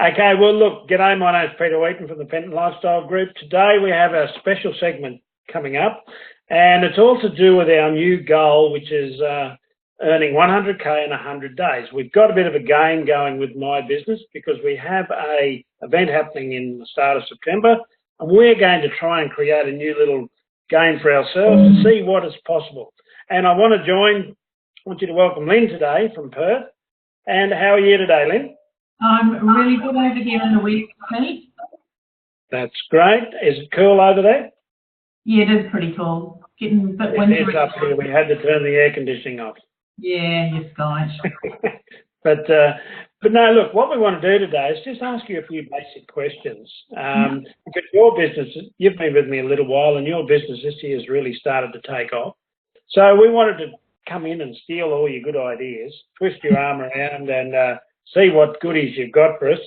Okay, well, look, g'day, my name's Peter Wheaton from the Penton Lifestyle Group. Today we have a special segment coming up, and it's all to do with our new goal, which is earning 100K in 100 days. We've got a bit of a game going with my business because we have a event happening in the start of September, and we're going to try and create a new little game for ourselves to see what is possible. And I want you to welcome Lynn today from Perth. And how are you today, Lynn? I'm really good over here in the west, Pete. That's great. Is it cool over there? Yeah, it is pretty cool. Getting a bit wintry. It is up here. We had to turn the air conditioning off. Yeah, yes, guys. But no, look, what we want to do today is just ask you a few basic questions. Because your business, you've been with me a little while, and your business this year has really started to take off. So we wanted to come in and steal all your good ideas, twist your arm around and see what goodies you've got for us.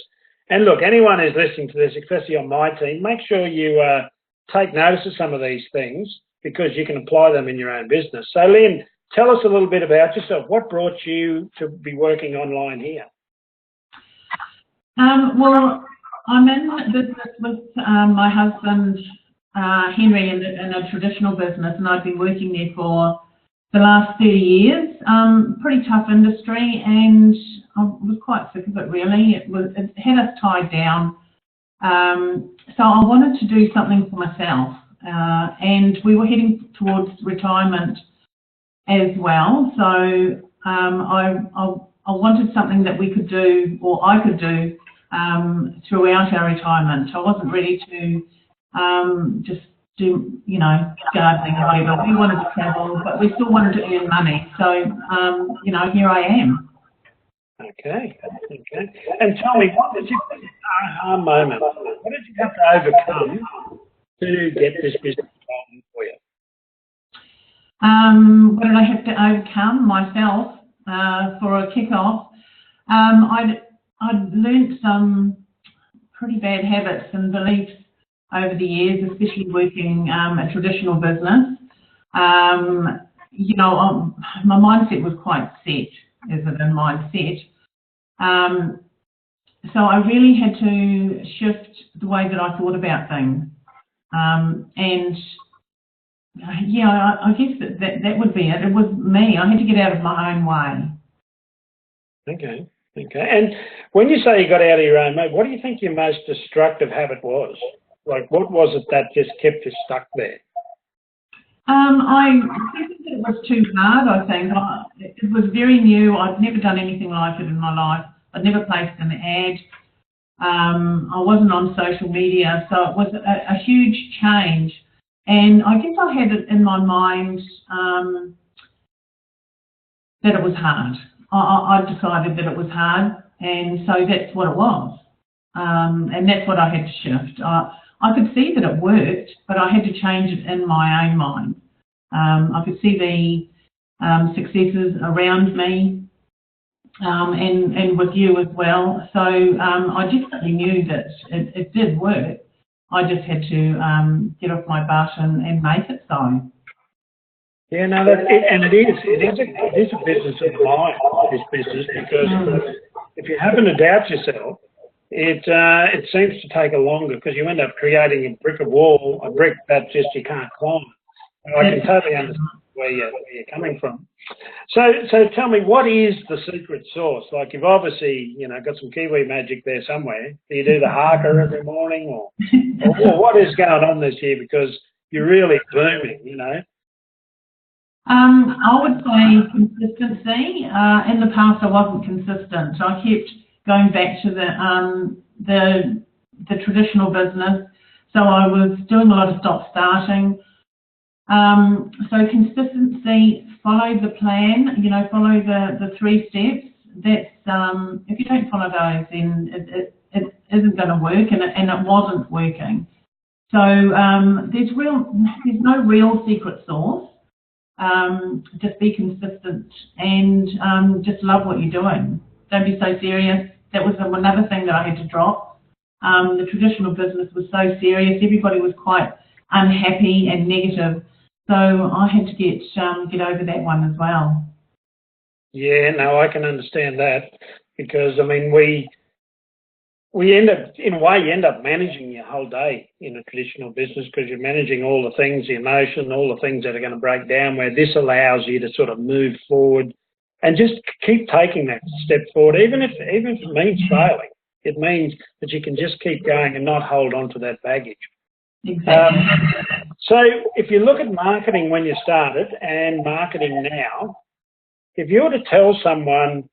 And look, anyone who's listening to this, especially on my team, make sure you take notice of some of these things because you can apply them in your own business. So Lynn, tell us a little bit about yourself. What brought you to be working online here? Well, I'm in business with my husband, Henry, in a traditional business, and I've been working there for the last 30 years. Pretty tough industry, and I was quite sick of it, really. It had us tied down. So I wanted to do something for myself, and we were heading towards retirement as well. So I wanted something that we could do, or I could do, throughout our retirement. I wasn't ready to just do, gardening or whatever. We wanted to travel, but we still wanted to earn money. So, here I am. Okay. And tell me, what did you aha moment? What did you have to overcome to get this business going for you? What did I have to overcome myself for a kick-off? I'd learnt some pretty bad habits and beliefs over the years, especially working a traditional business. My mindset was quite set, as in mindset. So I really had to shift the way that I thought about things. I guess that would be it. It was me. I had to get out of my own way. Okay. And when you say you got out of your own way, what do you think your most destructive habit was? Like, what was it that just kept you stuck there? I think it was too hard, I think. It was very new. I'd never done anything like it in my life. I'd never placed an ad. I wasn't on social media, so it was a huge change. And I guess I had it in my mind that it was hard. I decided that it was hard, and so that's what it was. And that's what I had to shift. I could see that it worked, but I had to change it in my own mind. I could see the successes around me and with you as well. So I definitely knew that it did work. I just had to get off my butt and make it so. Yeah, no, that's it, and it is a business of mind, this business, because if you happen to doubt yourself, it seems to take a longer because you end up creating a brick that just you can't climb. And I can totally understand where you're coming from. So tell me, what is the secret sauce? Like, you've obviously got some Kiwi magic there somewhere. Do you do the haka every morning, or what is going on this year? Because you're really booming, I would say consistency. In the past, I wasn't consistent. I kept going back to the traditional business. So I was doing a lot of stop-starting. So consistency, follow the plan, follow the 3 steps. That's if you don't follow those, then it isn't going to work, and it wasn't working. So there's no real secret sauce. Just be consistent and just love what you're doing. Don't be so serious. That was another thing that I had to drop. The traditional business was so serious. Everybody was quite unhappy and negative. So I had to get over that one as well. Yeah, no, I can understand that because, I mean, we in a way, you end up managing your whole day in a traditional business because you're managing all the things, the emotion, all the things that are going to break down, where this allows you to sort of move forward and just keep taking that step forward, even if it means failing. It means that you can just keep going and not hold on to that baggage. Exactly. So if you look at marketing when you started and marketing now, if you were to tell someone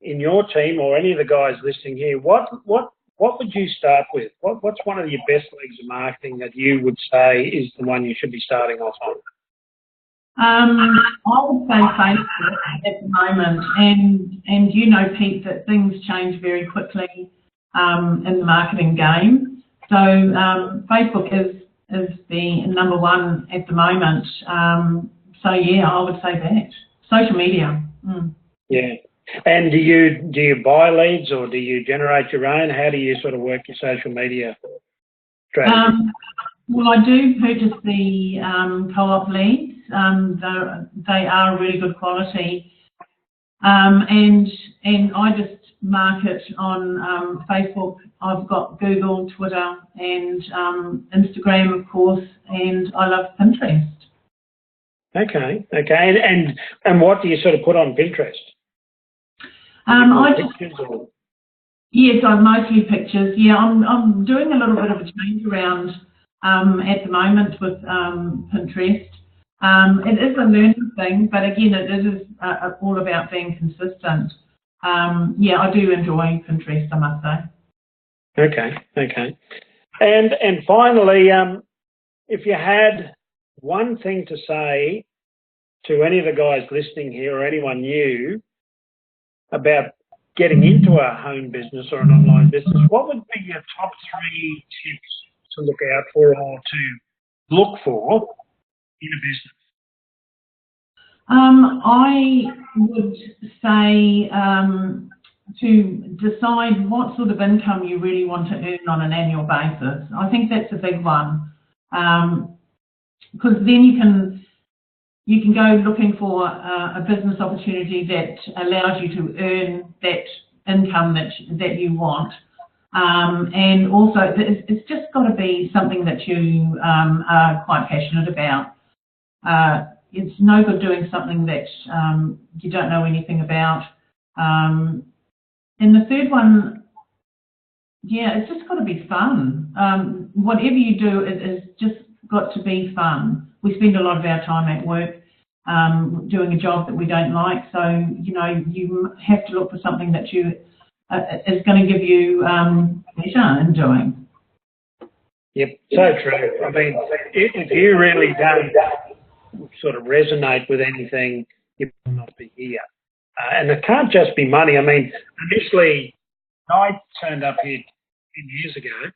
in your team or any of the guys listening here, what would you start with? What's one of your best legs of marketing that you would say is the one you should be starting off on? I would say Facebook at the moment, and you know, Pete, that things change very quickly in the marketing game. So Facebook is the number one at the moment. So yeah, I would say that. Social media. Yeah. And do you buy leads or do you generate your own? How do you sort of work your social media strategy? Well, I do purchase the co-op leads. They are really good quality, and I just market on Facebook. I've got Google, Twitter, and Instagram, of course, and I love Pinterest. Okay. And what do you sort of put on Pinterest? Yes, I'm mostly pictures. Yeah, I'm doing a little bit of a change around at the moment with Pinterest. It is a learning thing, but again, it is all about being consistent. Yeah, I do enjoy Pinterest, I must say. Okay. And finally, if you had one thing to say to any of the guys listening here or anyone new about getting into a home business or an online business, what would be your top 3 tips to look out for or to look for in a business? I would say to decide what sort of income you really want to earn on an annual basis. I think that's a big one, because then you can go looking for a business opportunity that allows you to earn that income that you want. And also, it's just got to be something that you are quite passionate about. It's no good doing something that you don't know anything about. And the third one, yeah, it's just got to be fun. Whatever you do, it's just got to be fun. We spend a lot of our time at work doing a job that we don't like, so you have to look for something that you is going to give you pleasure in doing. Yep, so true. I mean, if you really don't sort of resonate with anything, you will not be here. And it can't just be money. I mean, initially, I turned up here 10 years ago.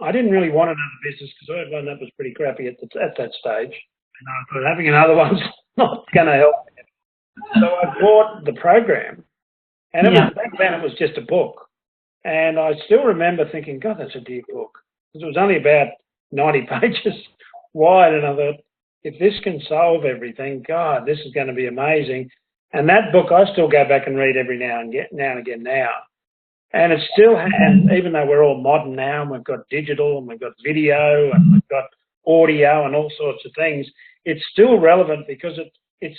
I didn't really want another business because I had one that was pretty crappy at that stage. And I thought having another one's not going to help me. So I bought the program, and back then it was just a book. And I still remember thinking, God, that's a dear book. Because it was only about 90 pages wide, and I thought, if this can solve everything, God, this is going to be amazing. And that book I still go back and read every now and again now. And it's still, and even though we're all modern now and we've got digital and we've got video and we've got audio and all sorts of things, it's still relevant because it's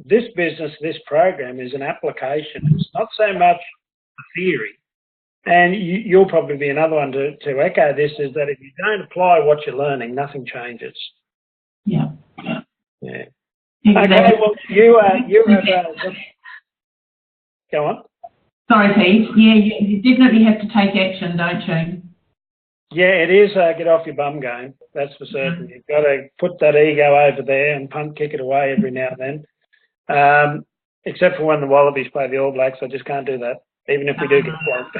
this business, this program is an application. It's not so much a theory. And you'll probably be another one to echo this, is that if you don't apply what you're learning, nothing changes. Yeah. Exactly. Okay, well, you have go on. Sorry, Pete. Yeah, you definitely have to take action, don't you? Yeah, it is get off your bum game, that's for certain. You've got to put that ego over there and kick it away every now and then. Except for when the Wallabies play the All Blacks, I just can't do that, even if we do get swamped.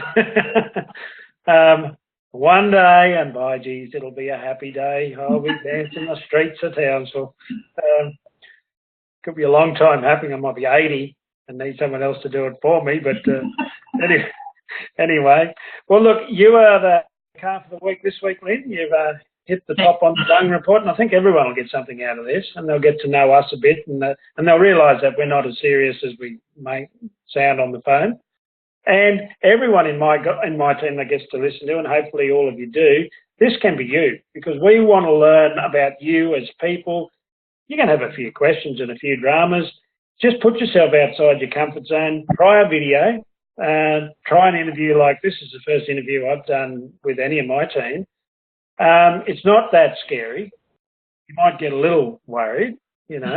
One day, and by geez, it'll be a happy day. I'll be dancing the streets of Townsville. Could be a long time happening. I might be 80 and need someone else to do it for me. But anyway, well, look, you are the calf of the week this week, Lynn. You've hit the top on the Dung report, and I think everyone will get something out of this, and they'll get to know us a bit, and they'll realise that we're not as serious as we may sound on the phone. And everyone in my team that gets to listen to, and hopefully all of you do, this can be you, because we want to learn about you as people. You're going to have a few questions and a few dramas. Just put yourself outside your comfort zone, try a video, try an interview like this is the first interview I've done with any of my team. It's not that scary. You might get a little worried, you know,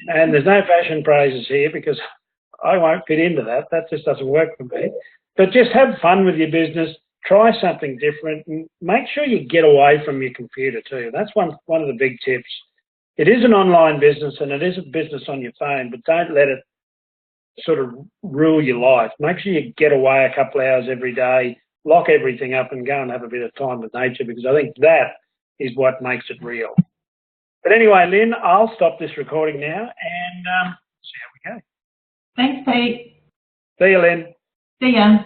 and there's no fashion praises here because I won't fit into that. That just doesn't work for me. But just have fun with your business. Try something different and make sure you get away from your computer too. That's one of the big tips. It is an online business and it is a business on your phone, but don't let it sort of rule your life. Make sure you get away a couple of hours every day, lock everything up and go and have a bit of time with nature, because I think that is what makes it real. But anyway, Lynn, I'll stop this recording now and see how we go. Thanks, Pete. See you, Lynn. See ya.